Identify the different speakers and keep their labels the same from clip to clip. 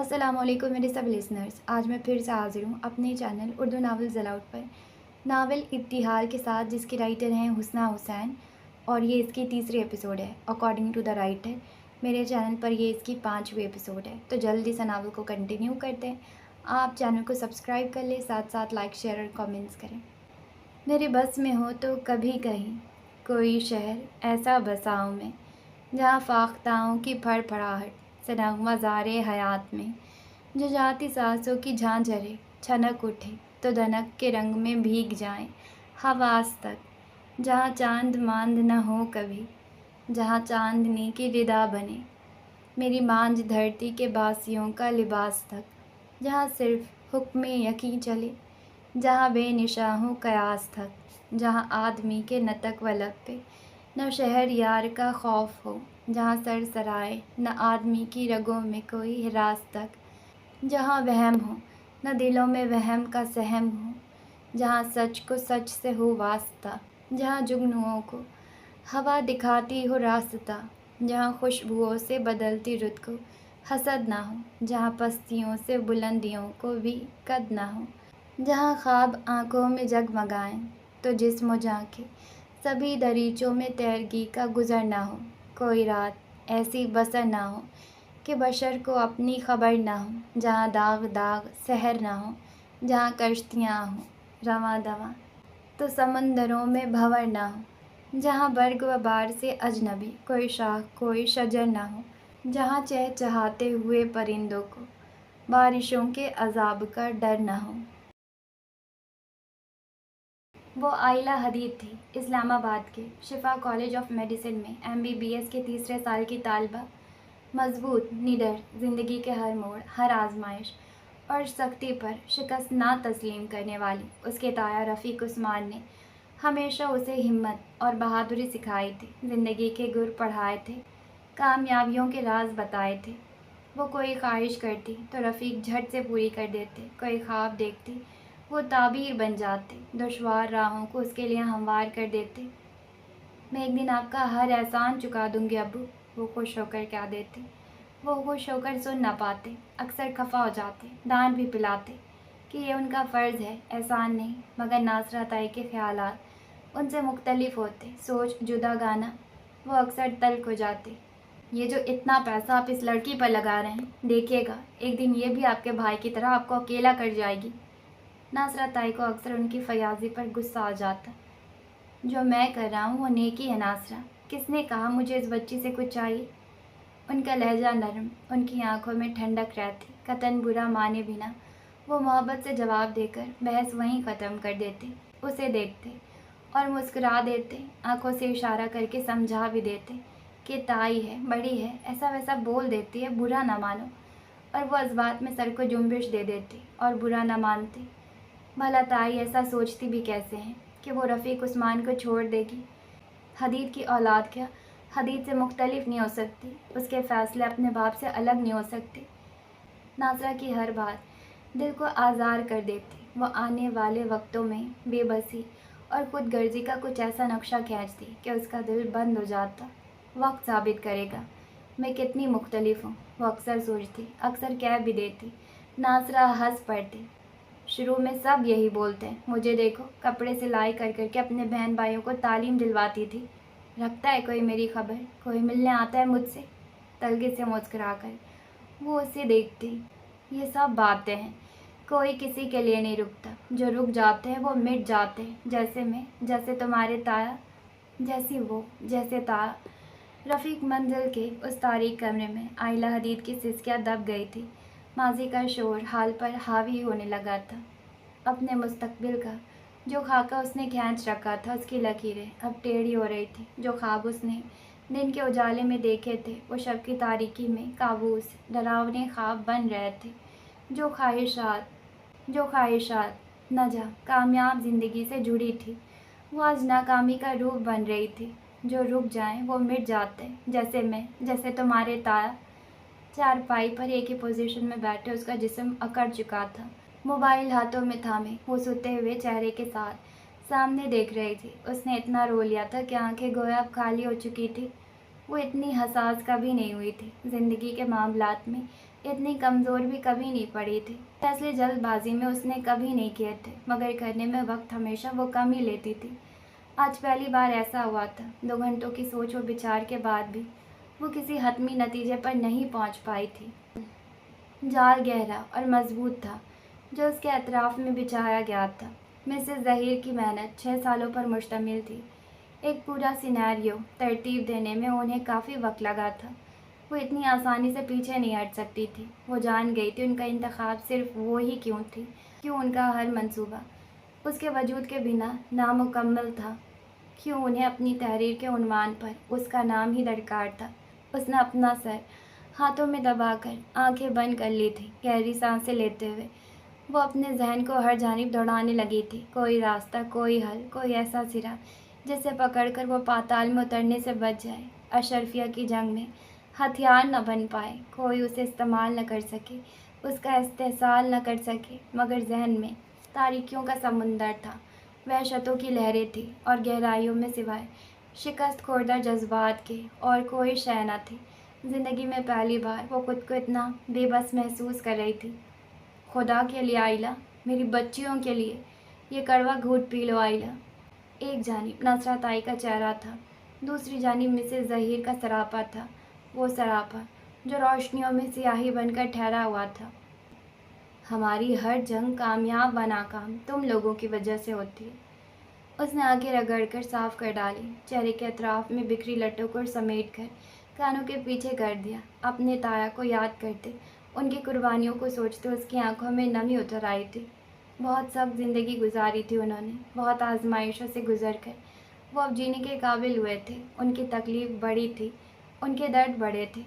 Speaker 1: अस्सलाम वालेकुम मेरे सब लिसनर्स। आज मैं फिर से हाज़िर हूँ अपने चैनल उर्दू नावल ज़लाउट पर नावल इब्तिहाल के साथ, जिसके राइटर हैं हुस्ना हुसैन, और ये इसकी तीसरी एपिसोड है अकॉर्डिंग टू द राइटर। मेरे चैनल पर ये इसकी 5वीं एपिसोड है। तो जल्दी से नावल को कंटिन्यू करते हैं। आप चैनल को सब्सक्राइब कर लें, साथ साथ लाइक शेयर और कमेंट्स करें। मेरे बस में हो तो कभी कहीं कोई शहर ऐसा बसाऊं मैं, जहाँ फाख्ताओं की फड़फड़ाहट से नग़मा ज़ारे हयात में, जो जाती सांसों की झांझरें छनक उठे तो दनक के रंग में भीग जाएं हवास तक, जहाँ चांद मांद न हो कभी, जहाँ चांदनी की रिदा बने मेरी मांझ धरती के बासियों का लिबास तक, जहाँ सिर्फ हुक्म यकीन चले, जहाँ बेनिशाहों कयास तक, जहाँ आदमी के नतक व लब पे न शहर यार का खौफ हो, जहाँ सर सराय न आदमी की रगों में कोई हिरास तक, जहाँ वहम हो न दिलों में वहम का सहम हो, जहाँ सच को सच से हो वास्ता, जहाँ जुगनुओं को हवा दिखाती हो रास्ता, जहाँ खुशबुओं से बदलती रुत को हसद ना हो, जहाँ पस्तियों से बुलंदियों को भी कद ना हो, जहाँ ख्वाब आँखों में जगमगाएं तो जिस्म झांके सभी दरीचों में तैरगी का गुज़र ना हो, कोई रात ऐसी बसर ना हो कि बशर को अपनी खबर ना हो, जहाँ दाग दाग सहर ना हो, जहाँ कश्तियाँ हों रवां दवां तो समंदरों में भंवर ना हो, जहाँ बर्ग व बार से अजनबी कोई शाख कोई शजर ना हो, जहाँ चहचहाते हुए परिंदों को बारिशों के अजाब का डर ना हो। वो आइला हदीद थी, इस्लामाबाद के शिफा कॉलेज ऑफ मेडिसिन में MBBS के तीसरे साल की तालिबा, मजबूत, निडर, ज़िंदगी के हर मोड़, हर आजमाइश और सख्ती पर शिकस्त ना तस्लीम करने वाली उसके ताया रफ़ीक उस्मान ने हमेशा उसे हिम्मत और बहादुरी सिखाई थी, ज़िंदगी के गुर पढ़ाए थे, कामयाबियों के राज बताए थे। वो कोई ख्वाहिश करती तो रफ़ीक झट से पूरी कर देते, कोई ख्वाब देखती वो ताबीर बन जाते, दुश्वार राहों को उसके लिए हमवार कर देते। मैं एक दिन आपका हर एहसान चुका दूंगी अब्बू, वो खुश होकर क्या देते। वो खुश होकर सुन ना पाते, अक्सर खफा हो जाते, डांट भी पिलाते कि ये उनका फ़र्ज़ है, एहसान नहीं। मगर नासरा ताई के ख्यालात उनसे मुख्तलिफ होते, सोच जुदा गाना वो अक्सर तल्ख हो जाते। ये जो इतना पैसा आप इस लड़की पर लगा रहे हैं, देखिएगा एक दिन ये भी आपके भाई की तरह आपको अकेला कर जाएगी। नासरा ताई को अक्सर उनकी फयाजी पर गुस्सा आ जाता। जो मैं कर रहा हूँ वो नेकी है नासरा, किसने कहा मुझे इस बच्ची से कुछ चाहिए। उनका लहजा नरम, उनकी आंखों में ठंडक रहती, कतन बुरा माने बिना वो मोहब्बत से जवाब देकर बहस वहीं ख़त्म कर देते, उसे देखते और मुस्कुरा देते, आंखों से इशारा करके समझा भी देते कि ताई है, बड़ी है, ऐसा वैसा बोल देती है, बुरा ना मानो। और वो इस बात में सर को जुम्बिश दे देते और बुरा ना मानते। भला ताई ऐसा सोचती भी कैसे हैं कि वो रफ़ीक उस्मान को छोड़ देगी। हदीद की औलाद क्या हदीद से मुख्तलिफ नहीं हो सकती, उसके फ़ैसले अपने बाप से अलग नहीं हो सकते। नासरा की हर बात दिल को आज़ार कर देती। वो आने वाले वक्तों में बेबसी और खुद गर्जी का कुछ ऐसा नक्शा खींचती कि उसका दिल बंद हो जाता। वक्त साबित करेगा मैं कितनी मुख्तलिफ हूँ, वो अक्सर सोचती, अक्सर कह भी देती। नासरा हंस पड़ती। शुरू में सब यही बोलते हैं, मुझे देखो कपड़े सिलाई कर करके अपने बहन भाइयों को तालीम दिलवाती थी। रखता है कोई मेरी खबर, कोई मिलने आता है मुझसे। तलगे से मुस्कुरा कर वो उसे देखती। ये सब बातें हैं, कोई किसी के लिए नहीं रुकता, जो रुक जाते हैं वो मिट जाते हैं, जैसे मैं, जैसे तुम्हारे ताया, जैसी वो, जैसे ताया। रफ़ीक मंजिल के उस तारीक कमरे में आइला हदीद की सिसकियाँ दब गई थी। माजी का शोर हाल पर हावी होने लगा था। अपने मुस्तकबिल का जो खाका उसने खींच रखा था, उसकी लकीरें अब टेढ़ी हो रही थी। जो ख्वाब उसने दिन के उजाले में देखे थे वो शब की तारीकी में काबूस डरावने ख्वाब बन रहे थे। जो ख्वाहिशात नजा कामयाब ज़िंदगी से जुड़ी थी वो आज नाकामी का रूप बन रही थी। जो रुक जाएं वो मिट जाते, जैसे मैं, जैसे तुम्हारे ताया। चारपाई पर एक ही पोजीशन में बैठे उसका जिस्म अकड़ चुका था। मोबाइल हाथों में थामे वो सोते हुए चेहरे के साथ सामने देख रही थी। उसने इतना रो लिया था कि आंखें गोया अब खाली हो चुकी थी। वो इतनी हसास कभी नहीं हुई थी ज़िंदगी के मामलात में, اتنی کمزور بھی کبھی نہیں پڑی تھی۔ فیصلے جلد بازی میں اس نے کبھی نہیں کیے تھے، مگر کرنے میں وقت ہمیشہ وہ کم ہی لیتی تھی۔ آج پہلی بار ایسا ہوا تھا۔ 2 گھنٹوں کی سوچ و بچار کے بعد بھی وہ کسی حتمی نتیجے پر نہیں پہنچ پائی تھی۔ جال گہرا اور مضبوط تھا جو اس کے اطراف میں بچھایا گیا تھا۔ مسز ظہیر کی محنت 6 سالوں پر مشتمل تھی۔ ایک پورا سیناریو ترتیب دینے میں انہیں کافی وقت لگا تھا۔ وہ اتنی آسانی سے پیچھے نہیں ہٹ سکتی تھی۔ وہ جان گئی تھی ان کا انتخاب صرف وہ ہی کیوں تھی، کیوں ان کا ہر منصوبہ اس کے وجود کے بنا نامکمل تھا، کیوں انہیں اپنی تحریر کے عنوان پر اس کا نام ہی درکار تھا۔ اس نے اپنا سر ہاتھوں میں دبا کر آنکھیں بند کر لی تھی۔ گہری سانسیں لیتے ہوئے وہ اپنے ذہن کو ہر جانب دوڑانے لگی تھی۔ کوئی راستہ، کوئی حل، کوئی ایسا سرا جسے پکڑ کر وہ پاتال میں اترنے سے بچ جائے، اشرفیہ کی جنگ میں ہتھیار نہ بن پائے، کوئی اسے استعمال نہ کر سکے، اس کا استحصال نہ کر سکے۔ مگر ذہن میں تاریکیوں کا سمندر تھا، وحشتوں کی لہریں تھیں اور گہرائیوں میں سوائے شکست خوردہ جذبات کے اور کوئی شے نہ تھی۔ زندگی میں پہلی بار وہ خود کو اتنا بے بس محسوس کر رہی تھی۔ خدا کے لیے آئلہ، میری بچیوں کے لیے یہ کڑوا گھونٹ پی لو آئلہ۔ ایک جانب نصرت آئی کا چہرہ تھا، دوسری جانب مسز ظہیر کا سراپا تھا، وہ سراپا جو روشنیوں میں سیاہی بن کر ٹھہرا ہوا تھا۔ ہماری ہر جنگ کامیاب و ناکام تم لوگوں کی وجہ سے ہوتی ہے۔ اس نے آنکھیں رگڑ کر صاف کر ڈالی، چہرے کے اطراف میں بکھری لٹوں کو سمیٹ کر کانوں کے پیچھے کر دیا۔ اپنے تایا کو یاد کرتے، ان کی قربانیوں کو سوچتے اس کی آنکھوں میں نمی اتر آئی تھی۔ بہت سخت زندگی گزاری تھی انہوں نے، بہت آزمائشوں سے گزر کر وہ اب جینے کے قابل ہوئے تھے۔ ان کی تکلیف بڑی تھی، ان کے درد بڑے تھے۔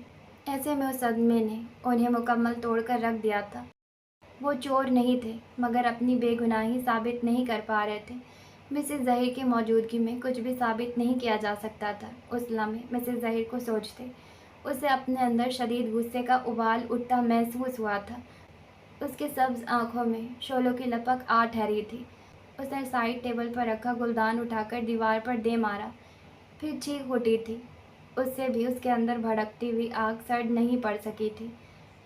Speaker 1: ایسے میں اس صدمے نے انہیں مکمل توڑ کر رکھ دیا تھا۔ وہ چور نہیں تھے، مگر اپنی بے گناہی ثابت نہیں کر پا رہے تھے۔ مسز ظہیر کی موجودگی میں کچھ بھی ثابت نہیں کیا جا سکتا تھا۔ اس لمحے مسز ظہیر کو سوچتے اسے اپنے اندر شدید غصے کا ابال اٹھتا محسوس ہوا تھا۔ اس کے سبز آنکھوں میں شعلوں کی لپک آ ٹھہری تھی۔ اس نے سائڈ ٹیبل پر رکھا گلدان اٹھا کر دیوار پر دے مارا، پھر چیخ اٹھی تھی۔ اس سے بھی اس کے اندر بھڑکتی ہوئی آگ سرد نہیں پڑ سکی تھی۔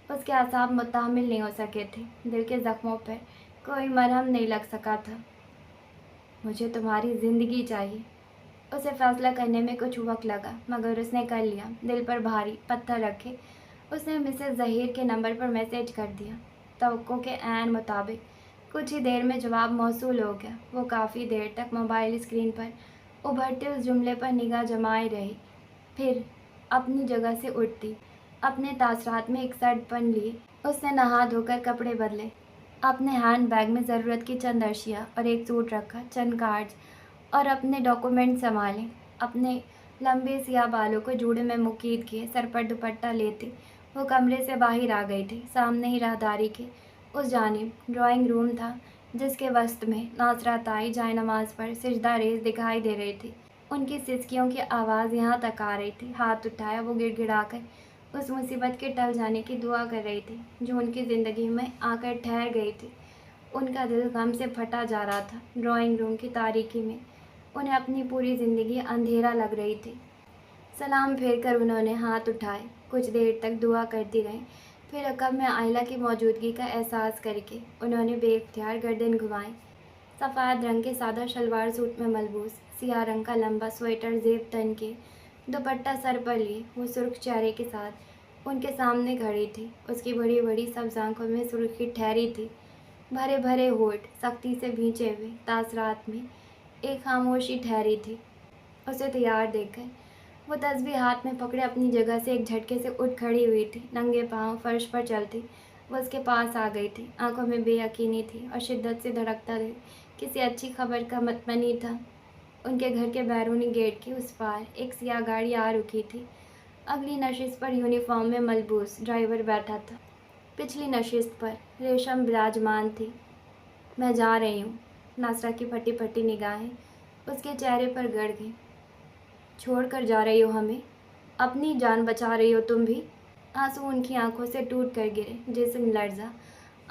Speaker 1: اس کے اعصاب متحمل نہیں ہو سکے تھے، دل کے زخموں پر کوئی مرہم نہیں لگ سکا تھا۔ مجھے تمہاری زندگی چاہیے۔ اسے فیصلہ کرنے میں کچھ وقت لگا، مگر اس نے کر لیا۔ دل پر بھاری پتھر رکھے اس نے مسز ظہیر کے نمبر پر میسج کر دیا۔ توقع کے عین مطابق کچھ ہی دیر میں جواب موصول ہو گیا۔ وہ کافی دیر تک موبائل اسکرین پر ابھرتے اس جملے پر نگاہ جمائے رہی، پھر اپنی جگہ سے اٹھتی۔ اپنے تاثرات میں ایک سرد پن لیے اس نے نہا دھو کر کپڑے بدلے، اپنے ہینڈ بیگ میں ضرورت کی چند اشیاء اور ایک سوٹ رکھا، چند کارڈز اور اپنے ڈاکومنٹ سنبھالے۔ اپنے لمبے سیاہ بالوں کو جوڑے میں مقید کیے، سر پر دوپٹہ لیتے وہ کمرے سے باہر آ گئی تھی۔ سامنے ہی راہداری کے اس جانب ڈرائنگ روم تھا، جس کے وسط میں ناصرت آئی جائے نماز پر سجدہ ریز دکھائی دے رہی تھی۔ ان کی سسکیوں کی آواز یہاں تک آ رہی تھی۔ ہاتھ اٹھایا وہ گڑ گڑا کر اس مصیبت کے ٹل جانے کی دعا کر رہی تھی جو ان کی زندگی میں آ کر ٹھہر گئی تھی۔ ان کا دل غم سے پھٹا جا رہا تھا۔ ڈرائنگ روم کی تاریکی میں انہیں اپنی پوری زندگی اندھیرا لگ رہی تھی۔ سلام پھیر کر انہوں نے ہاتھ اٹھائے، کچھ دیر تک دعا کرتی رہیں، پھر عقب میں آئلہ کی موجودگی کا احساس کر کے انہوں نے بے اختیار گردن گھمائی۔ سفید رنگ کے سادہ شلوار سوٹ میں ملبوس، سیاہ رنگ کا لمبا سویٹر زیب تن کے، دوپٹہ سر پر لیے، وہ سرخ چہرے کے ساتھ ان کے سامنے کھڑی تھی۔ اس کی بڑی بڑی سبز آنکھوں میں سرخی ٹھہری تھی، بھرے بھرے ہونٹ سختی سے بھینچے ہوئے، تاثرات میں ایک خاموشی ٹھہری تھی۔ اسے تیار دیکھ کر وہ تسبیح ہاتھ میں پکڑے اپنی جگہ سے ایک جھٹکے سے اٹھ کھڑی ہوئی تھی۔ ننگے پاؤں فرش پر چلتی وہ اس کے پاس آ گئی تھی۔ آنکھوں میں بے یقینی تھی اور شدت سے دھڑکتا دل کسی اچھی خبر کا متمنی تھا۔ ان کے گھر کے بیرونی گیٹ کے اس پار ایک سیاہ گاڑی آ رکی تھی۔ اگلی نشست پر یونیفارم میں ملبوس ڈرائیور بیٹھا تھا، پچھلی نشست پر ریشم براجمان تھی۔ میں جا رہی ہوں۔ ناصرہ کی پھٹی پھٹی نگاہیں اس کے چہرے پر گڑ گئیں۔ چھوڑ کر جا رہی ہو ہمیں؟ اپنی جان بچا رہی ہو تم بھی؟ آنسو ان کی آنکھوں سے ٹوٹ کر گرے، جسم لرزا،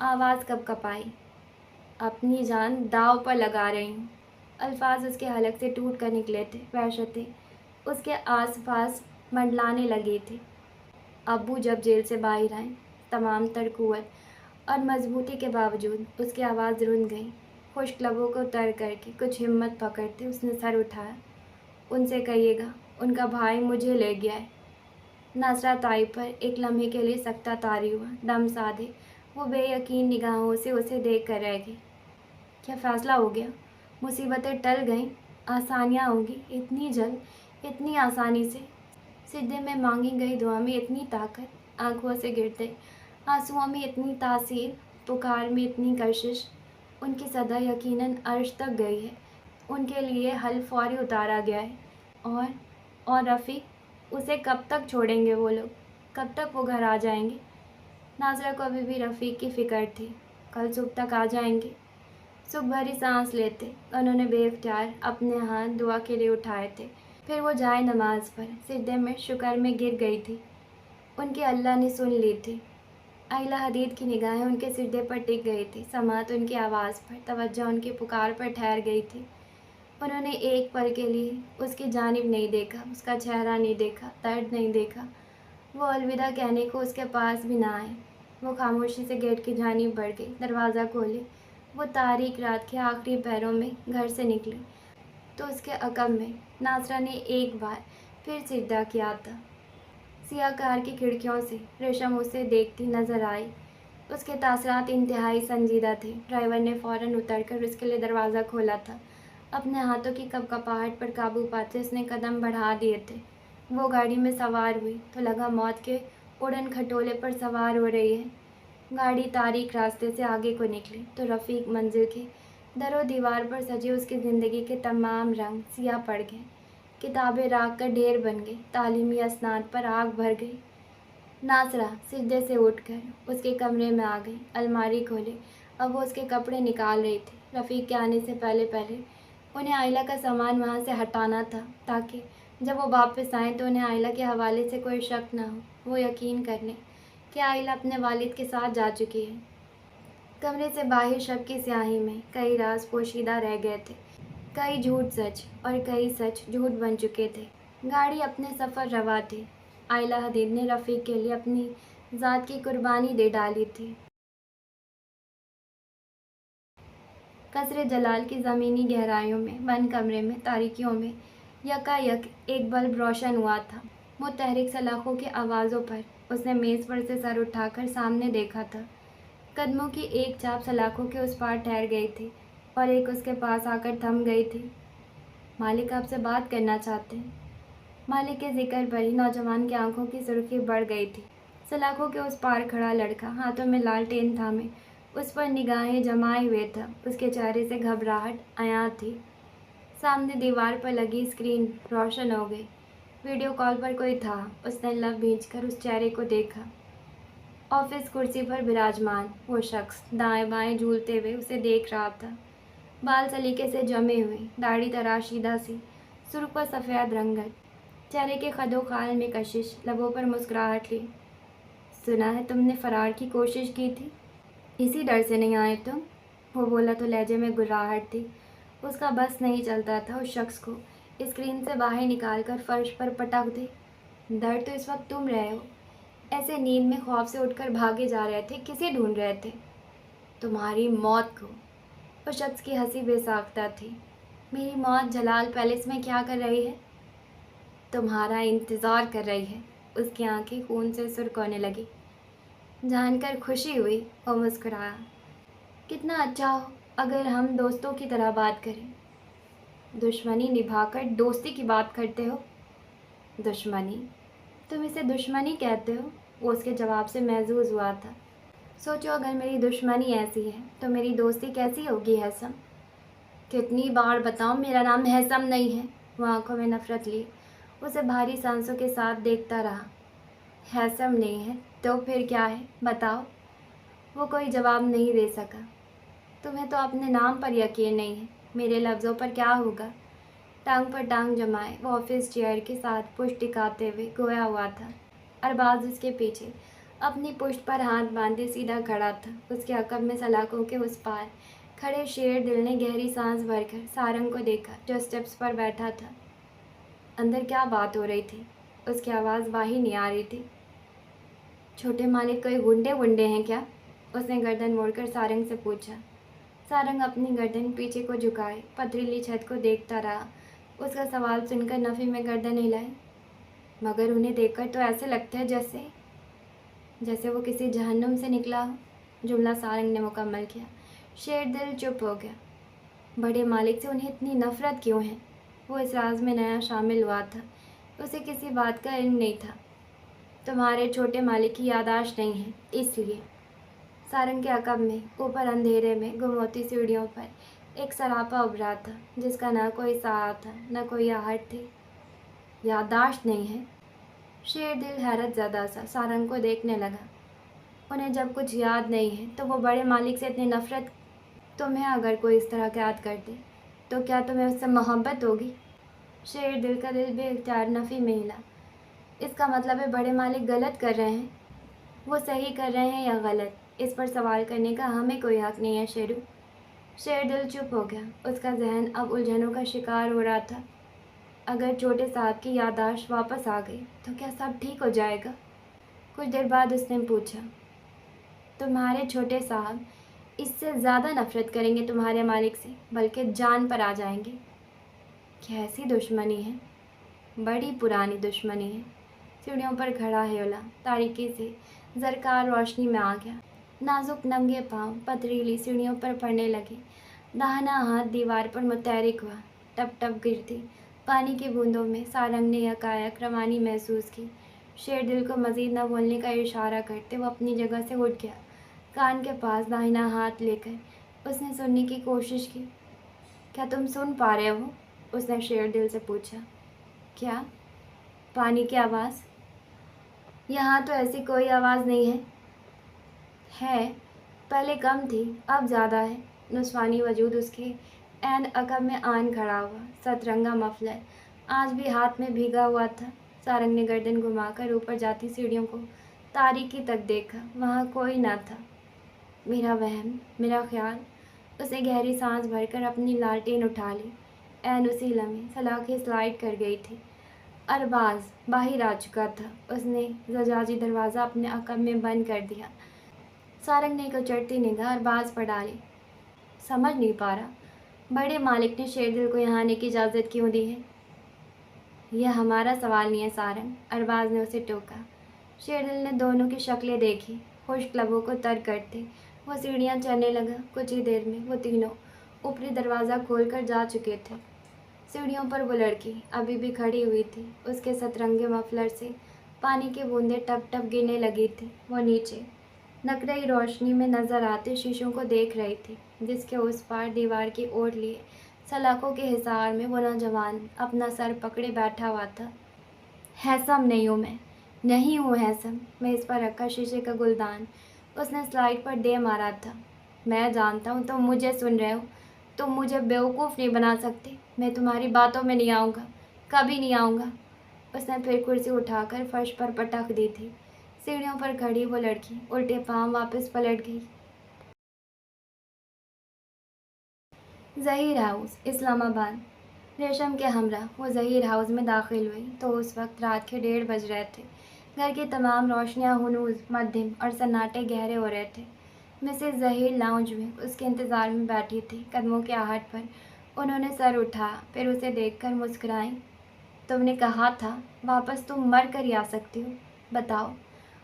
Speaker 1: آواز کپ کپائی۔ اپنی جان داؤ پر لگا رہی ہوں۔ الفاظ اس کے حلق سے ٹوٹ کر نکلے تھے، وحشتیں اس کے آس پاس منڈلانے لگی تھی۔ ابو جب جیل سے باہر آئیں तमाम तर कुव्वत और मजबूती के बावजूद उसकी आवाज़ रुंध गई। खुश्क लबों को तर करके कुछ हिम्मत पकड़ते उसने सर उठाया। उनसे कहिएगा उनका भाई मुझे ले गया है। नाज़रा ताई पर एक लम्हे के लिए सकता तारी हुआ। दम साधे वो बेयकीन निगाहों से उसे देख कर रह गई। क्या फ़ैसला हो गया? मुसीबतें टल गईं? आसानियाँ होंगी इतनी जल्द, इतनी आसानी से? सिद्धे में मांगी गई दुआ में इतनी ताकत, आंखों से गिरते आंसुओं में इतनी तासीर, पुकार में इतनी कशिश। उनकी सदा यकीनन अर्श तक गई है। उनके लिए हल फौरी उतारा गया है। और रफ़ीक, उसे कब तक छोड़ेंगे वो लोग? कब तक वो घर आ जाएंगे? नाज़रा को अभी भी रफ़ीक की फ़िक्र थी। कल सुबह तक आ जाएंगे। सुख भरी सांस लेते उन्होंने बेख्तियार अपने हाथ दुआ के लिए उठाए थे। फिर वो जाए नमाज पर सिजदे में शुक्र में गिर गई थी। उनके अल्लाह ने सुन ली थी। आइला हदीद की निगाहें उनके सिजदे पर टिक गई थी। समात उनकी आवाज़ पर, तवज्जो उनकी पुकार पर ठहर गई थी। उन्होंने एक पल के लिए उसकी जानिब नहीं देखा, उसका चेहरा नहीं देखा, दर्द नहीं देखा। वो अलविदा कहने को उसके पास भी ना आए। वो खामोशी से गेट की जानिब बढ़ गई। दरवाज़ा खोले वो तारीक रात के आखिरी पैरों में घर से निकली तो उसके अकब में नाज़रा ने एक बार फिर सिजदा किया था। सियाह कार की खिड़कियों से रेशम उसे देखती नजर आई। उसके तासरात इंतहाई संजीदा थे। ड्राइवर ने फ़ौरन उतरकर उसके लिए दरवाज़ा खोला था। अपने हाथों की कपकपाहट पर काबू पाते उसने कदम बढ़ा दिए थे। वो गाड़ी में सवार हुई तो लगा मौत के उड़न खटोले पर सवार हो रही है। गाड़ी तारीक रास्ते से आगे को निकली तो रफ़ीक मंजिल के दरो दीवार पर सजे उसकी ज़िंदगी के तमाम रंग सियाह पड़ गए। किताबें राख का ढेर बन गई। तालीमी असनाद पर आग भर गई। नाज़रा सिजदे से उठकर उसके कमरे में आ गई। अलमारी खोली। अब वो उसके कपड़े निकाल रही थी। रफ़ीक के आने से पहले पहले उन्हें आइला का सामान वहाँ से हटाना था ताकि जब वो वापस आएँ तो उन्हें आइला के हवाले से कोई शक ना हो। वो यकीन कर लें कि आइला अपने वालिद के साथ जा चुकी है। कमरे से बाहर शब की स्याही में कई राज पोशीदा रह गए थे। कई झूठ सच और कई सच झूठ बन चुके थे। गाड़ी अपने सफ़र रवा थी। आइला हदीद ने रफ़ीक के लिए अपनी ज़ात की कुर्बानी दे डाली थी। कसरे जलाल की ज़मीनी गहराइयों में, बंद कमरे में, तारीकियों में यकायक एक बल्ब रोशन हुआ था। मुतहरिक सलाखों की आवाज़ों पर उसने मेज़ पर से सर उठाकर सामने देखा था। कदमों की एक चाप सलाखों के उस पार ठहर गई थी और एक उसके पास आकर थम गई थी। मालिक आपसे बात करना चाहते हैं। मालिक के जिक्र पर ही नौजवान की आंखों की सुर्खी बढ़ गई थी। सलाखों के उस पार खड़ा लड़का हाथों में लालटेन थामे उस पर निगाहें जमाए हुए था। उसके चेहरे से घबराहट आया थी। सामने दीवार पर लगी स्क्रीन रोशन हो गई। वीडियो कॉल पर कोई था। उसने लब भींचकर उस चेहरे को देखा। ऑफिस कुर्सी पर विराजमान वो शख्स दाएं बाएं झूलते हुए उसे देख रहा था। बाल सलीके से जमे हुए, दाढ़ी तराशीदा सी, सुर्ख पर सफ़ेद रंगत, चेहरे के खदोखाल में कशिश, लबों पर मुस्कुराहट ली। सुना है तुमने फ़रार की कोशिश की थी, इसी डर से नहीं आए तुम? वो बोला तो लहजे में गुर्राहट थी। उसका बस नहीं चलता था उस शख्स को स्क्रीन से बाहर निकाल कर फर्श पर पटक दे। डर तो इस वक्त तुम रहे हो। ऐसे नींद में खौफ से उठकर भागे जा रहे थे, किसे ढूंढ रहे थे? तुम्हारी मौत को। उस शख्स की हंसी बेसाख्ता थी। मेरी मौत जलाल पैलेस में क्या कर रही है? तुम्हारा इंतज़ार कर रही है। उसकी आंखें खून से सुर्ख होने लगी। जानकर खुशी हुई और मुस्कुराया। कितना अच्छा हो अगर हम दोस्तों की तरह बात करें। दुश्मनी निभाकर दोस्ती की बात करते हो। दुश्मनी? तुम इसे दुश्मनी कहते हो? वो उसके जवाब से महजूज हुआ था। सोचो अगर मेरी दुश्मनी ऐसी है तो मेरी दोस्ती कैसी होगी हैसम? कितनी बार बताऊं मेरा नाम हैसम नहीं है। वो आंखों में नफरत लिए उसे भारी सांसों के साथ देखता रहा। हैसम नहीं है तो फिर क्या है, बताओ। वो कोई जवाब नहीं दे सका। तुम्हें तो अपने नाम पर यकीन नहीं है, मेरे लफ्ज़ों पर क्या होगा? टांग पर टांग जमाए वो ऑफिस चेयर के साथ पुष्ट टिकाते हुए गोया हुआ था। अरबाज उसके पीछे अपनी पुष्ट पर हाथ बांधे सीधा खड़ा था। उसके अकब में सलाखों के उस पार खड़े शेर दिल ने गहरी सांस भरकर सारंग को देखा जो स्टेप्स पर बैठा था। अंदर क्या बात हो रही थी? उसकी आवाज़ बाहर नहीं आ रही थी। छोटे मालिक कोई गुंडे वुंडे हैं क्या? उसने गर्दन मोड़कर सारंग से पूछा। सारंग अपनी गर्दन पीछे को झुकाए पथरीली छत को देखता रहा। उसका सवाल सुनकर नफ़ी में गर्दन हिलाई। मगर उन्हें देखकर तो ऐसे लगता है जैसे वो किसी जहन्नुम से निकला हो। जुमला सारंग ने मुकम्मल किया। शेरदिल चुप हो गया। बड़े मालिक से उन्हें इतनी नफ़रत क्यों है? वो इस राज में नया शामिल हुआ था, उसे किसी बात का इल्म नहीं था। तुम्हारे छोटे मालिक की याददाश्त नहीं है, इसलिए। सारंग के अकब में ऊपर अंधेरे में गुमोती सीढ़ियों पर एक सरापा उभरा था, जिसका न कोई साया था न कोई आहट थी। याददाश्त नहीं है? शेरदिल हैरत ज़दा सा सारंग को देखने लगा। उन्हें जब कुछ याद नहीं है तो वो बड़े मालिक से इतनी नफ़रत। तुम्हें अगर कोई इस तरह कैद कर दे तो क्या तुम्हें उससे मोहब्बत होगी? शेरदिल का दिल बेख्तियार नफ़ी में हिला। इसका मतलब है बड़े मालिक गलत कर रहे हैं। वो सही कर रहे हैं या गलत, इस पर सवाल करने का हमें कोई हक़ नहीं है शेरू। शेरदिल चुप हो गया। उसका जहन अब उलझनों का शिकार हो रहा था। अगर छोटे साहब की याददाश्त वापस आ गई तो क्या सब ठीक हो जाएगा? कुछ देर बाद उसने पूछा, तुम्हारे छोटे साहब इससे ज़्यादा नफ़रत करेंगे तुम्हारे मालिक से, बल्कि जान पर आ जाएंगे। कैसी दुश्मनी है? बड़ी पुरानी दुश्मनी है। सीढ़ियों पर खड़ा हेला तारीकी से ज़रकार रोशनी में आ गया। नाजुक नंगे पाँव पथरीली सीढ़ियों पर पड़ने लगे। दाहिना हाथ दीवार पर मुतहरिक हुआ। टप टप गिरती पानी की बूंदों में सारंग ने यकायक रवानी महसूस की। शेरदिल को मज़ीद न बोलने का इशारा करते वो अपनी जगह से उठ गया। कान के पास दाहिना हाथ लेकर उसने सुनने की कोशिश की। क्या तुम सुन पा रहे हो? उसने शेरदिल से पूछा। क्या? पानी की आवाज़? यहाँ तो ऐसी कोई आवाज़ नहीं है। है, पहले कम थी, अब ज़्यादा है। नुस्वानी वजूद उसके ऐन अकब में आन खड़ा हुआ। सतरंगा मफलर आज भी हाथ में भीगा हुआ था। सारंग ने गर्दन घुमाकर ऊपर जाती सीढ़ियों को तारीकी तक देखा। वहाँ कोई न था। मेरा वहम, मेरा ख्याल। उसे गहरी सांस भरकर अपनी लालटेन उठा ली। ऐन उसी लम्हे सलाखें स्लाइड कर गई थी। अरबाज बाहर आ चुका था। उसने जजाजी दरवाज़ा अपने अकब में बंद कर दिया। सारंग ने एक उचटती निगाह अरबाज पर डाली। समझ नहीं पा रहा, बड़े मालिक ने शेरदिल को यहाँ आने की इजाज़त क्यों दी है? यह हमारा सवाल नहीं है सारंग, अरबाज ने उसे टोका। शेरदिल ने दोनों की शक्लें देखी। खुश्क लबों को तर करते वो सीढ़ियाँ चढ़ने लगा। कुछ ही देर में वो तीनों ऊपरी दरवाज़ा खोलकर जा चुके थे। सीढ़ियों पर वो लड़की अभी भी खड़ी हुई थी। उसके सतरंगे मफलर से पानी की बूंदें टप टप गिरने लगी थी। वो नीचे नकरई रोशनी में नज़र आते शीशों को देख रही थी, जिसके उस पार दीवार की ओर लिए सलाखों के हिसार में वो नौजवान अपना सर पकड़े बैठा हुआ था। हैसम नहीं हूँ मैं, नहीं हूँ हैसम। मैं इस पर रखा शीशे का गुलदान उसने स्लाइड पर दे मारा था। मैं जानता हूँ तुम मुझे सुन रहे हो। तुम मुझे बेवकूफ़ नहीं बना सकते। मैं तुम्हारी बातों में नहीं आऊँगा, कभी नहीं आऊँगा। उसने फिर कुर्सी उठाकर फर्श पर पटक दी थी। सीढ़ियों पर खड़ी वो लड़की उल्टे पाँव वापस पलट गई। ज़हीर हाउस, इस्लामाबाद। रेशम के हमरा वो ज़हीर हाउस में दाखिल हुई तो उस वक्त रात के 1:30 बज रहे थे। घर की तमाम रोशनियां हुनूज़ मध्यम और सन्नाटे गहरे हो रहे थे। मिसेस ज़हीर लाउंज में उसके इंतज़ार में बैठी थी। कदमों के आहट पर उन्होंने सर उठाया, फिर उसे देखकर मुस्कुराई। तुमने कहा था वापस तुम मर कर ही आ सकती हो। बताओ,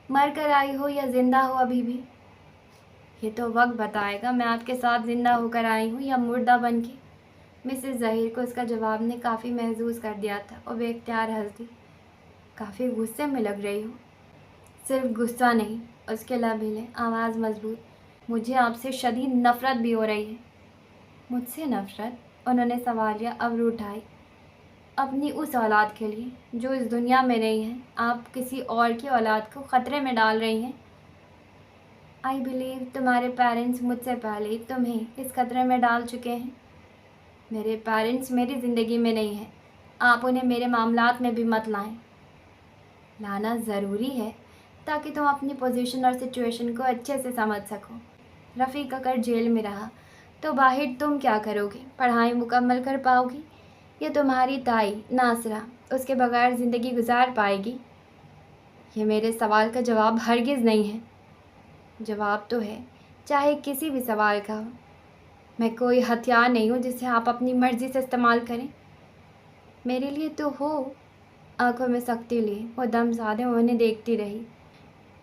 Speaker 1: मर कर आई हो या ज़िंदा हो अभी भी? ये तो वक्त बताएगा मैं आपके साथ ज़िंदा होकर आई हूँ या मुर्दा बन के। मिसेस ज़हीर को उसका जवाब ने काफ़ी महसूस कर दिया था और बेख्तियार हंस दी। काफ़ी गुस्से में लग रही हो। सिर्फ गुस्सा नहीं, उसके लब हिले, आवाज़ मजबूत। मुझे आपसे शदीद नफ़रत भी हो रही है। मुझसे नफ़रत? उन्होंने सवालिया अब्र उठाई। अपनी उस औलाद के लिए जो इस दुनिया में नहीं है। आप किसी और की औलाद को ख़तरे में डाल रही हैं। आई बिलीव तुम्हारे पेरेंट्स मुझसे पहले ही तुम्हें इस खतरे में डाल चुके हैं। मेरे पेरेंट्स मेरी ज़िंदगी में नहीं हैं। आप उन्हें मेरे मामलात में भी मत लाएं। लाना ज़रूरी है ताकि तुम अपनी पोजीशन और सिचुएशन को अच्छे से समझ सको। रफ़ीक अगर जेल में रहा तो बाहर तुम क्या करोगे? पढ़ाई मुकम्मल कर पाओगी या तुम्हारी ताई नासरा उसके बगैर ज़िंदगी गुजार पाएगी? یہ میرے سوال کا جواب ہرگز نہیں ہے۔ جواب تو ہے، چاہے کسی بھی سوال کا ہو۔ میں کوئی ہتھیار نہیں ہوں جسے آپ اپنی مرضی سے استعمال کریں۔ میرے لیے تو ہو۔ آنکھوں میں سختی لیے وہ دم سادے انہیں دیکھتی رہی۔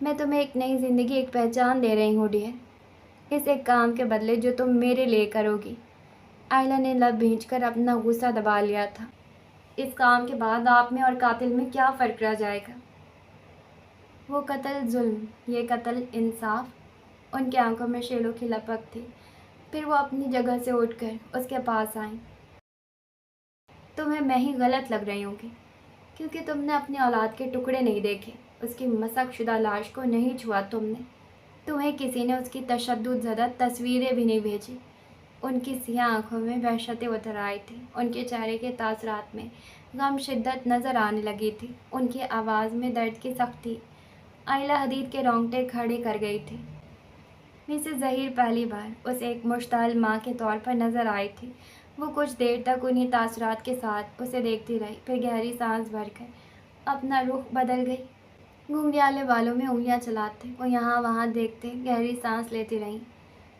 Speaker 1: میں تمہیں ایک نئی زندگی، ایک پہچان دے رہی ہوں ڈیئر، اس ایک کام کے بدلے جو تم میرے لیے کرو گی۔ آئلہ نے لب بھینچ کر اپنا غصہ دبا لیا تھا۔ اس کام کے بعد آپ میں اور قاتل میں کیا فرق رہ جائے گا؟ وہ قتل ظلم، یہ قتل انصاف۔ ان کی آنکھوں میں شیلوں کی لپک تھی۔ پھر وہ اپنی جگہ سے اٹھ کر اس کے پاس آئیں۔ تمہیں میں ہی غلط لگ رہی ہوں گی، کیونکہ تم نے اپنی اولاد کے ٹکڑے نہیں دیکھے، اس کی مسخ شدہ لاش کو نہیں چھوا تم نے۔ تمہیں کسی نے اس کی تشدد زدہ تصویریں بھی نہیں بھیجی۔ ان کی سیاہ آنکھوں میں وحشتیں اتر آئی تھی۔ ان کے چہرے کے تاثرات میں غم شدت نظر آنے لگی تھی۔ ان کی آواز میں درد کی سختی آئلہ حدید کے رونگٹے کھڑے کر گئی تھی۔ مسز ظہیر پہلی بار اسے ایک مشتعل ماں کے طور پر نظر آئی تھی۔ وہ کچھ دیر تک انہی تاثرات کے ساتھ اسے دیکھتی رہی، پھر گہری سانس بھر کر اپنا رخ بدل گئی۔ گھنگریالے بالوں میں انگلیاں چلاتے وہ یہاں وہاں دیکھتے گہری سانس لیتی رہیں،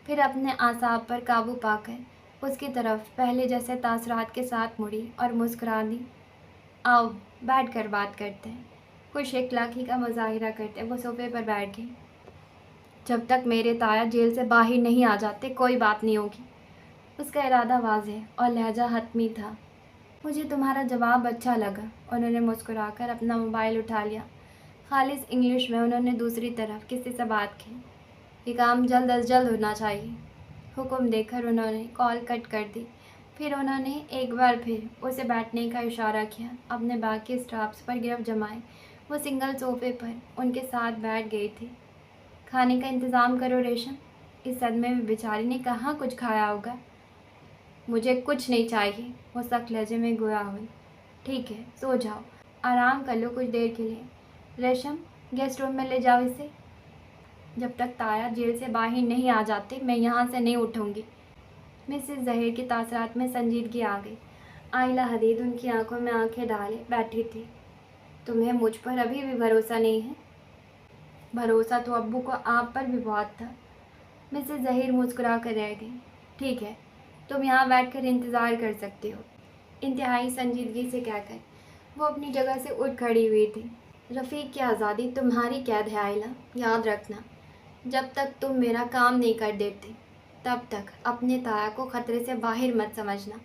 Speaker 1: پھر اپنے اعصاب پر قابو پا کر اس کی طرف پہلے جیسے تاثرات کے ساتھ مڑی اور مسکرا دی۔ آؤ بیٹھ کر بات کرتے ہیں۔ خوش اخلاقی کا مظاہرہ کرتے وہ صوفے پر بیٹھ گئی۔ جب تک میرے تایا جیل سے باہر نہیں آ جاتے کوئی بات نہیں ہوگی۔ اس کا ارادہ واضح اور لہجہ حتمی تھا۔ مجھے تمہارا جواب اچھا لگا۔ انہوں نے مسکرا کر اپنا موبائل اٹھا لیا۔ خالص انگلش میں انہوں نے دوسری طرف کسی سے بات کی۔ یہ کام جلد از جلد ہونا چاہیے۔ حکم دے کر انہوں نے کال کٹ کر دی۔ پھر انہوں نے ایک بار پھر اسے بیٹھنے کا اشارہ کیا۔ اپنے باقی اسٹاپس پر گرفت جمائے وہ سنگل صوفے پر ان کے ساتھ بیٹھ گئی تھی۔ کھانے کا انتظام کرو ریشم۔ اس صدمے میں بیچاری نے کہاں کچھ کھایا ہوگا۔ مجھے کچھ نہیں چاہیے، وہ سخت لہجے میں گویا ہوئی۔ ٹھیک ہے، سو جاؤ، آرام کر لو کچھ دیر کے لیے۔ ریشم، گیسٹ روم میں لے جاؤ اسے۔ جب تک تایا جیل سے باہر نہیں آ جاتے میں یہاں سے نہیں اٹھوں گی۔ مسز ظہیر کی تاثرات میں سنجیدگی آ گئی۔ آئلہ حدید ان کی آنکھوں میں آنکھیں ڈالے بیٹھی تھی۔ تمہیں مجھ پر ابھی بھی بھروسہ نہیں ہے؟ بھروسہ تو ابو کو آپ پر بھی بہت تھا۔ مسز ظہیر مسکرا کر رہ گئی۔ ٹھیک ہے، تم یہاں بیٹھ کر انتظار کر سکتے ہو، انتہائی سنجیدگی سے کہہ کر وہ اپنی جگہ سے اٹھ کھڑی ہوئی تھی۔ رفیق کی آزادی تمہاری قید ہے آئلہ، یاد رکھنا۔ جب تک تم میرا کام نہیں کر دیتے تب تک اپنے تایا کو خطرے سے باہر مت سمجھنا۔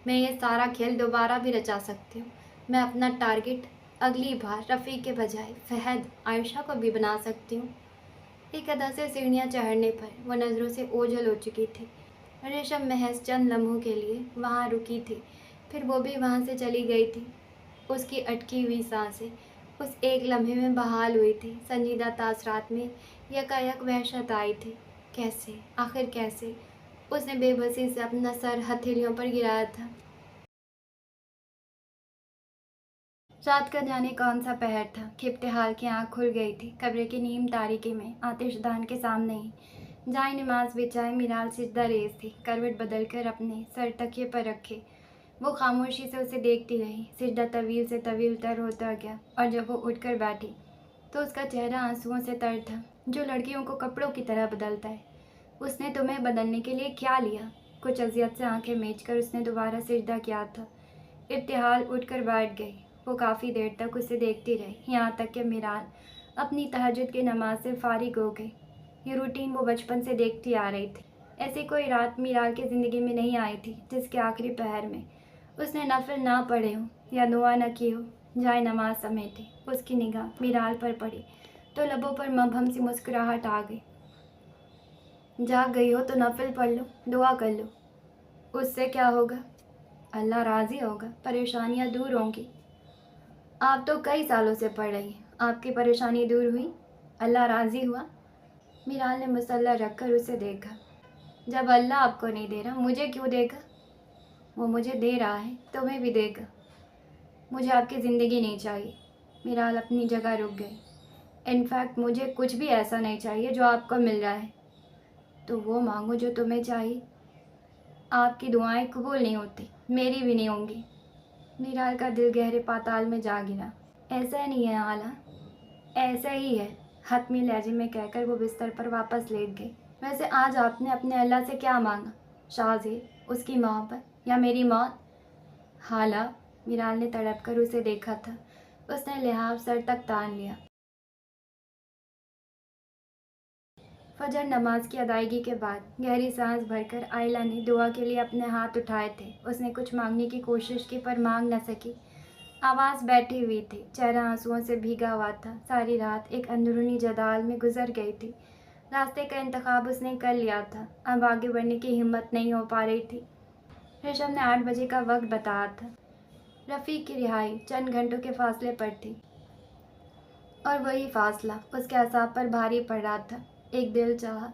Speaker 1: میں یہ سارا کھیل دوبارہ بھی رچا سکتی ہوں۔ میں اپنا ٹارگٹ اگلی بار رفیق کے بجائے فہد، عائشہ کو بھی بنا سکتی ہوں۔ ایک ادا سے سیڑھیاں چڑھنے پر وہ نظروں سے اوجھل ہو چکی تھی۔ ریشم محض چند لمحوں کے لیے وہاں رکی تھی، پھر وہ بھی وہاں سے چلی گئی تھی۔ اس کی اٹکی ہوئی سانسیں اس ایک لمحے میں بحال ہوئی تھی۔ سنجیدہ تاثرات میں یکایک وحشت آئی تھی۔ کیسے، آخر کیسے؟ اس نے بے بسی سے اپنا سر ہتھیلیوں پر گرایا تھا۔ رات کا جانے کون سا پہر تھا، کھپتے حال کی آنکھ کھل گئی تھی۔ کمرے کی نیم تاریکی میں آتش دان کے سامنے ہی جائے نماز بچھائے میرال سجدہ ریز تھی، کروٹ بدل کر اپنے سر تکیے پر رکھے وہ خاموشی سے اسے دیکھتی رہی۔ سجدہ طویل سے طویل تر ہوتا گیا اور جب وہ اٹھ کر بیٹھی تو اس کا چہرہ آنسوؤں سے تر تھا، جو لڑکیوں کو کپڑوں کی طرح بدلتا ہے۔ اس نے تمہیں بدلنے کے لیے کیا لیا؟ کچھ اذیت سے آنکھیں میچ کر اس نے دوبارہ سجدہ کیا تھا۔ ابتحال اٹھ کر بیٹھ گئی۔ وہ کافی دیر تک اسے دیکھتی رہی، یہاں تک کہ میرال اپنی تہجد کی نماز سے فارغ ہو گئی۔ یہ روٹین وہ بچپن سے دیکھتی آ رہی تھی۔ ایسی کوئی رات میرال کی زندگی میں نہیں آئی تھی جس کے آخری پہر میں اس نے نفل نہ پڑھے ہوں یا دعا نہ کی ہو۔ جائے نماز سمیٹے اس کی نگاہ میرال پر پڑی تو لبوں پر مبہم سی مسکراہٹ آ گئی۔ جاگ گئی ہو تو نفل پڑھ لو، دعا کر لو، اس سے کیا ہوگا؟ اللہ راضی ہوگا، پریشانیاں دور ہوں گی۔ آپ تو کئی سالوں سے پڑھ رہی ہیں، آپ کی پریشانی دور ہوئی، اللہ راضی ہوا؟ میرال نے مسلح رکھ کر اسے دیکھا۔ جب اللہ آپ کو نہیں دے رہا مجھے کیوں دے گا؟ وہ مجھے دے رہا ہے، تمہیں بھی دے گا۔ مجھے آپ کی زندگی نہیں چاہیے۔ میرال اپنی جگہ رک گئی۔ انفیکٹ مجھے کچھ بھی ایسا نہیں چاہیے جو آپ کو مل رہا ہے۔ تو وہ مانگو جو تمہیں چاہیے۔ آپ کی دعائیں قبول نہیں ہوتی، میری بھی نہیں ہوں گی۔ میرال کا دل گہرے پاتال میں جا گرا۔ ایسا نہیں ہے آلا، ایسا ہی ہے، حتمی لہجے میں کہہ کر وہ بستر پر واپس لیٹ گئی۔ ویسے آج آپ نے اپنے اللہ سے کیا مانگا؟ شاہزیر، اس کی محبت یا میری موت؟ حالہ، میرال نے تڑپ کر اسے دیکھا تھا۔ اس نے لحاف سر تک تان لیا۔ فجر نماز کی ادائیگی کے بعد گہری سانس بھر کر آئلہ نے دعا کے لیے اپنے ہاتھ اٹھائے تھے۔ اس نے کچھ مانگنے کی کوشش کی پر مانگ نہ سکی۔ آواز بیٹھی ہوئی تھی، چہرہ آنسوؤں سے بھیگا ہوا تھا۔ ساری رات ایک اندرونی جدال میں گزر گئی تھی۔ راستے کا انتخاب اس نے کر لیا تھا، اب آگے بڑھنے کی ہمت نہیں ہو پا رہی تھی۔ ریشم نے 8 بجے کا وقت بتایا تھا۔ رفیق کی رہائی چند گھنٹوں کے فاصلے پر تھی، اور وہی فاصلہ اس کے اعصاب پر بھاری پڑ رہا تھا۔ ایک دل چاہا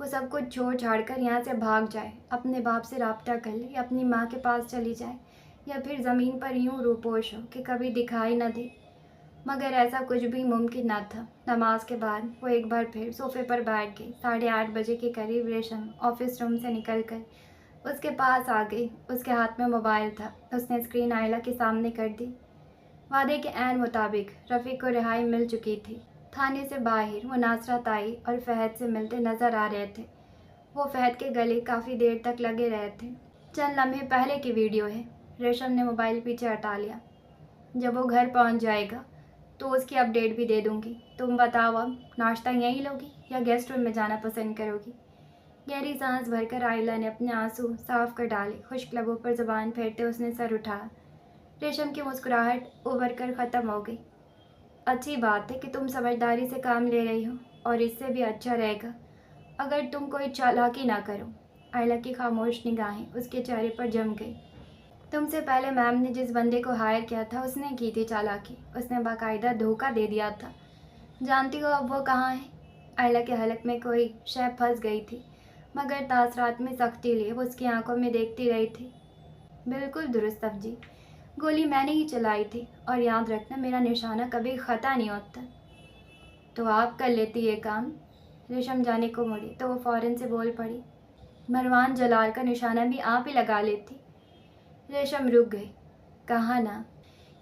Speaker 1: وہ سب کچھ چھوڑ چھاڑ کر یہاں سے بھاگ جائے، اپنے باپ سے رابطہ کر لے یا اپنی ماں کے پاس چلی جائے، یا پھر زمین پر یوں روپوش ہو کہ کبھی دکھائی نہ دے، مگر ایسا کچھ بھی ممکن نہ تھا۔ نماز کے بعد وہ ایک بار پھر صوفے پر بیٹھ گئی۔ 8:30 بجے کے قریب ریشم آفس روم سے نکل کر اس کے پاس آ گئی۔ اس کے ہاتھ میں موبائل تھا۔ اس نے اسکرین آئلہ کے سامنے کر دی۔ وعدے کے عین مطابق رفیق کو رہائی مل چکی تھی۔ تھانے سے باہر وہ ناصرہ تائی اور فہد سے ملتے نظر آ رہے تھے۔ وہ فہد کے گلے کافی دیر تک لگے رہے تھے۔ چند لمحے پہلے کی ویڈیو ہے۔ ریشم نے موبائل پیچھے ہٹا لیا۔ جب وہ گھر پہنچ جائے گا تو اس کی اپڈیٹ بھی دے دوں گی۔ تم بتاؤ، اب ناشتہ یہیں لوگی یا گیسٹ روم میں جانا پسند کرو گی؟ گہری سانس بھر کر آئلہ نے اپنے آنسو صاف کر ڈالے۔ خشک لبوں پر زبان پھیرتے اس نے سر اٹھایا۔ ریشم کی مسکراہٹ ابھر کر ختم ہو گئی۔ اچھی بات ہے کہ تم سمجھداری سے کام لے رہی ہو، اور اس سے بھی اچھا رہے گا اگر تم کوئی چالاکی نہ کرو۔ آئلہ کی خاموش نگاہیں اس کے چہرے پر جم گئی۔ تم سے پہلے میم نے جس بندے کو ہائر کیا تھا اس نے کی تھی چالاکی۔ اس نے باقاعدہ دھوکہ دے دیا تھا۔ جانتی ہو اب وہ کہاں ہے؟ آئلہ کے حلق میں کوئی شے پھنس گئی تھی، مگر تاثرات میں سختی لیے وہ اس کی آنکھوں میں دیکھتی رہی تھی۔ بالکل درست افجی، گولی میں نے ہی چلائی تھی، اور یاد رکھنا میرا نشانہ کبھی خطا نہیں ہوتا۔ تو آپ کر لیتی یہ کام؟ ریشم جانے کو مڑی تو وہ فوراً سے بول پڑی، مروان جلال کا نشانہ بھی آپ ہی لگا لیتی۔ ریشم رک گئی۔ کہا نا،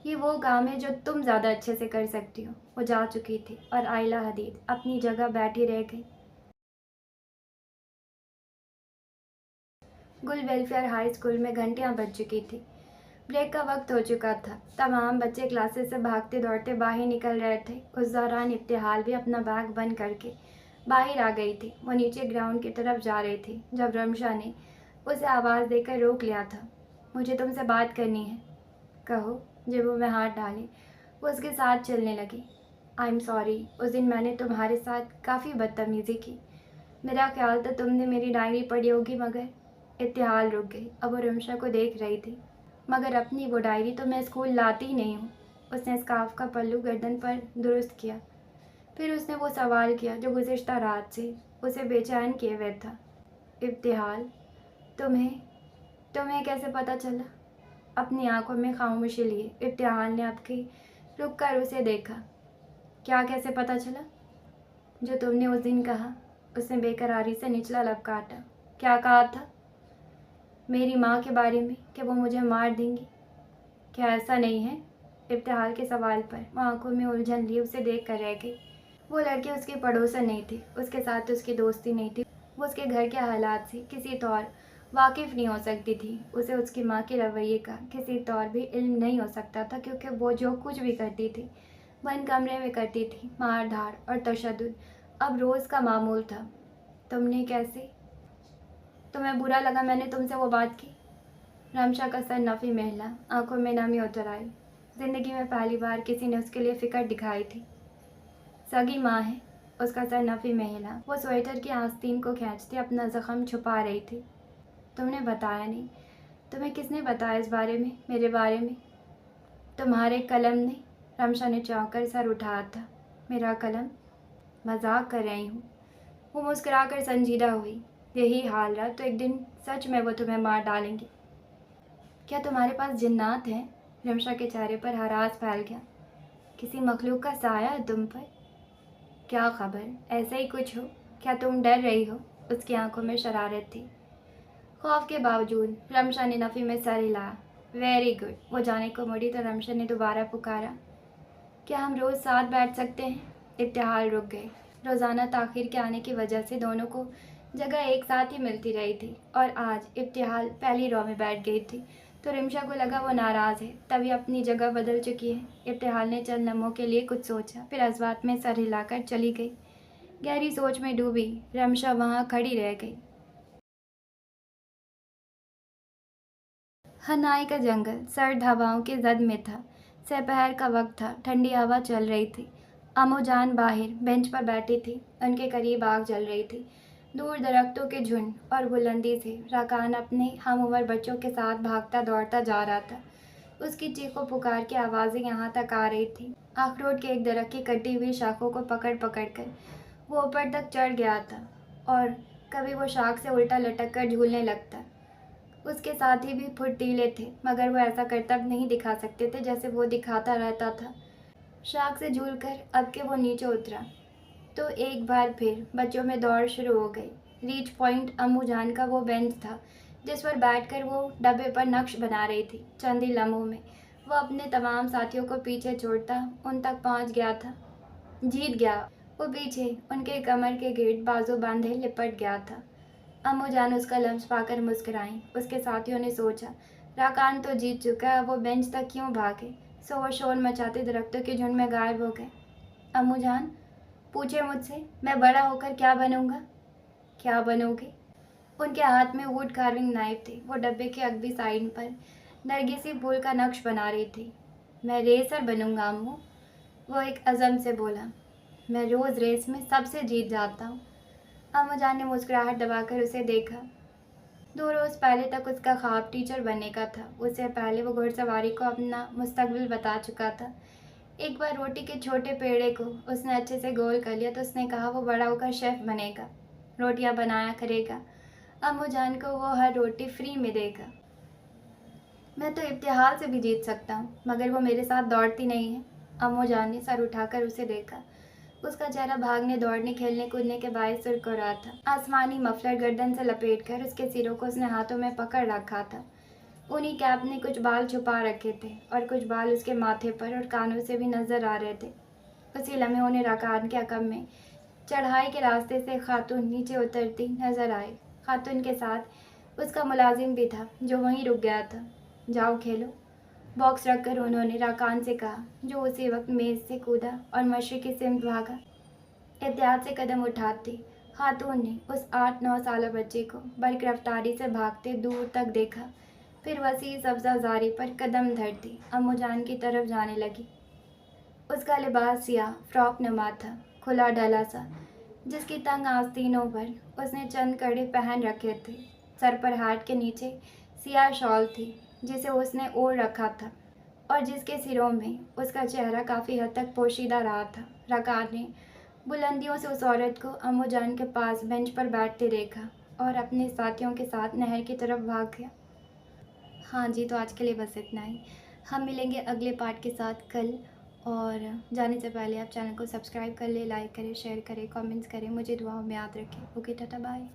Speaker 1: یہ وہ کام ہے جو تم زیادہ اچھے سے کر سکتی ہو۔ وہ جا چکی تھی اور آئلہ حدید اپنی جگہ بیٹھی رہ گئی۔ گل ویلفیئر ہائی اسکول میں گھنٹیاں بج چکی تھی۔ بریک کا وقت ہو چکا تھا۔ تمام بچے کلاسز سے بھاگتے دوڑتے باہر نکل رہے تھے۔ اس دوران ابتحال بھی اپنا بیگ بند کر کے باہر آ گئی تھی۔ وہ نیچے گراؤنڈ کی طرف جا رہی تھی جب رمشا نے اسے آواز دے کر روک لیا تھا۔ مجھے تم سے بات کرنی ہے۔ کہو۔ جیبوں میں ہاتھ ڈالے وہ اس کے ساتھ چلنے لگی۔ آئی ایم سوری، اس دن میں نے تمہارے ساتھ کافی بدتمیزی کی۔ میرا خیال تھا تم نے میری ڈائری پڑھی ہوگی، مگر… ابتحال رک گئی۔ اب وہ رمشا کو دیکھ رہی تھی۔ مگر اپنی وہ ڈائری تو میں اسکول لاتی ہی نہیں ہوں۔ اس نے اسکارف کا پلو گردن پر درست کیا۔ پھر اس نے وہ سوال کیا جو گزشتہ رات سے اسے بے چین کیے ہوئے تھا۔ ابتحال، تمہیں کیسے پتہ چلا؟ اپنی آنکھوں میں خاموشی لیے ابتحال نے اب کی رک کر اسے دیکھا۔ کیا کیسے پتہ چلا؟ جو تم نے اس دن کہا۔ اس نے بے قراری سے نچلا لب کاٹا۔ کیا کہا تھا؟ میری ماں کے بارے میں، کہ وہ مجھے مار دیں گی۔ کیا ایسا نہیں ہے؟ ابتحال کے سوال پر وہ آنکھوں میں الجھن لیے اسے دیکھ کر رہ گئی۔ وہ لڑکی اس کی پڑوسن نہیں تھی، اس کے ساتھ اس کی دوستی نہیں تھی۔ وہ اس کے گھر کے حالات سے کسی طور واقف نہیں ہو سکتی تھی۔ اسے اس کی ماں کے رویے کا کسی طور بھی علم نہیں ہو سکتا تھا، کیونکہ وہ جو کچھ بھی کرتی تھی بند کمرے میں کرتی تھی۔ مار دھاڑ اور تشدد اب روز کا معمول تھا۔ تم نے کیسے؟ تمہیں برا لگا میں نے تم سے وہ بات کی؟ رمشا کا سر نفی میں ہلا، آنکھوں میں نمی اتر آئی۔ زندگی میں پہلی بار کسی نے اس کے لیے فکر دکھائی تھی۔ سگی ماں ہے۔ اس کا سر نفی میں ہلا۔ وہ سویٹر کی آستین کو کھینچتے اپنا زخم چھپا رہی تھی۔ تم نے بتایا نہیں؟ تمہیں کس نے بتایا اس بارے میں، میرے بارے میں؟ تمہارے قلم نے؟ رمشا نے چونک کر سر اٹھایا تھا۔ میرا قلم؟ مذاق کر رہی ہوں۔ وہ مسکرا کر سنجیدہ ہوئی۔ یہی حال رہا تو ایک دن سچ میں وہ تمہیں مار ڈالیں گے۔ کیا تمہارے پاس جنات ہیں؟ رمشا کے چہرے پر ہراس پھیل گیا۔ کسی مخلوق کا سایہ ہے تم پر؟ کیا خبر، ایسا ہی کچھ ہو۔ کیا تم ڈر رہی ہو؟ اس کی آنکھوں میں شرارت تھی۔ خوف کے باوجود رمشا نے نفی میں سر ہلایا۔ Very good. وہ جانے کو مڑی تو رمشا نے دوبارہ پکارا، کیا ہم روز ساتھ بیٹھ سکتے ہیں؟ इब्तिहाल रुक गए। रोज़ाना ताख़ीर के आने की वजह से दोनों को जगह एक साथ ही मिलती रही थी और आज इब्तिहाल पहली रो में बैठ गई थी तो रिमशा को लगा वो नाराज़ है, तभी अपनी जगह बदल चुकी है। इब्तिहाल ने चंद लम्हों के लिए कुछ सोचा, फिर अज़वात में सर हिलाकर चली गई। गहरी सोच में डूबी रिमशा वहाँ खड़ी रह गई। हनाई का जंगल सर्द हवाओं की जद में था। दोपहर का वक्त था, ठंडी हवा चल रही थी। अम्मूजान बाहर बेंच पर बैठी थी, उनके करीब आग जल रही थी। दूर दरख्तों के झुंड और बुलंदी से राकान अपने हमउम्र बच्चों के साथ भागता दौड़ता जा रहा था। उसकी चीखों पुकार की आवाज़ें यहाँ तक आ रही थी। अखरोट के एक दरख्त की कटी हुई शाखों को पकड़ पकड़ कर वो ऊपर तक चढ़ गया था और कभी वो शाख से उल्टा लटक कर झूलने लगता। उसके साथी भी फुर्तीले थे, मगर वो ऐसा करतब नहीं दिखा सकते थे जैसे वो दिखाता रहता था। शाख से झूलकर अब के वो नीचे उतरा तो एक बार फिर बच्चों में दौड़ शुरू हो गई। रीच पॉइंट अम्मूजान का वो बेंच था जिस पर बैठकर वो डब्बे पर नक्श बना रही थी। चंद ही लम्हों में वो अपने तमाम साथियों को पीछे छोड़ता उन तक पहुंच गया था। जीत गया। वो पीछे उनके कमर के गिर्द बाजू बांधे लिपट गया था। अम्मूजान उसका लम्स पाकर मुस्कुराईं। उसके साथियों ने सोचा, राकान तो जीत चुका है, वो बेंच तक क्यों भागे। सो वो शोर मचाते दरख्तों के झुंड में गायब हो गए। अम्मूजान पूछे मुझसे, मैं बड़ा होकर क्या बनूंगा। क्या बनोगे? उनके हाथ में वुड कार्विंग नाइफ थी। वो डब्बे के अगली साइड पर नरगिसी फूल का नक्श बना रही थी। मैं रेसर बनूंगा अम्मू, वो एक अज़म से बोला। मैं रोज़ रेस में सबसे जीत जाता हूँ। अम्मूजान ने मुस्कुराहट दबाकर उसे देखा। 2 रोज़ पहले तक उसका ख्वाब टीचर बनने का था। उससे पहले वो घुड़सवारी को अपना मुस्तकबिल बता चुका था। एक बार रोटी के छोटे पेड़े को उसने अच्छे से गोल कर लिया तो उसने कहा वो बड़ा होकर शेफ़ बनेगा, रोटियां बनाया करेगा। अम्मूजान को वो हर रोटी फ्री में देगा। मैं तो इब्तिहाल से भी जीत सकता हूँ, मगर वो मेरे साथ दौड़ती नहीं है। अम्मूजान ने सर उठाकर उसे देखा। उसका चेहरा भागने दौड़ने खेलने कूदने के बायस सुर्ख हो रहा था। आसमानी मफलर गर्दन से लपेटकर उसके सिरों को उसने हाथों में पकड़ रखा था। उन्हीं कैप ने कुछ बाल छुपा रखे थे और कुछ बाल उसके माथे पर और कानों से भी नजर आ रहे थे। उसी लम्हे उन्हें राकान के अकब में चढ़ाई के रास्ते से खातून नीचे उतरती नजर आई। खातून के साथ उसका मुलाजिम भी था जो वहीं रुक गया था। जाओ खेलो, बॉक्स रखकर उन्होंने राकान से कहा, जो उसी वक्त मेज से कूदा और मशरिकी सिमत भागा। एहतियात से कदम उठाती खातून ने उस 8-9 साल बच्चे को बर्क रफ्तारी से भागते दूर तक देखा, फिर वसी सब्जा जारी पर कदम धरती अम्मूजान की तरफ जाने लगी। उसका लिबास सियाह फ्रॉक नुमा था, खुला डला सा, जिसकी तंग आस्तीनों पर उसने चंद कड़े पहन रखे थे। सर पर हैट के नीचे सियाह शॉल थी जिसे उसने ओढ़ रखा था और जिसके सिरों में उसका चेहरा काफ़ी हद तक पोशीदा रहा था। राकान ने बुलंदियों से उस औरत को अम्मूजान के पास बेंच पर बैठते देखा और अपने साथियों के साथ नहर की तरफ भाग गया। हाँ जी, तो आज के लिए बस इतना ही। हम मिलेंगे अगले पार्ट के साथ कल, और जाने से पहले आप चैनल को सब्सक्राइब कर ले, लाइक करें, शेयर करें, कमेंट्स करें, मुझे दुआओं में याद रखें। Okay, tata bye.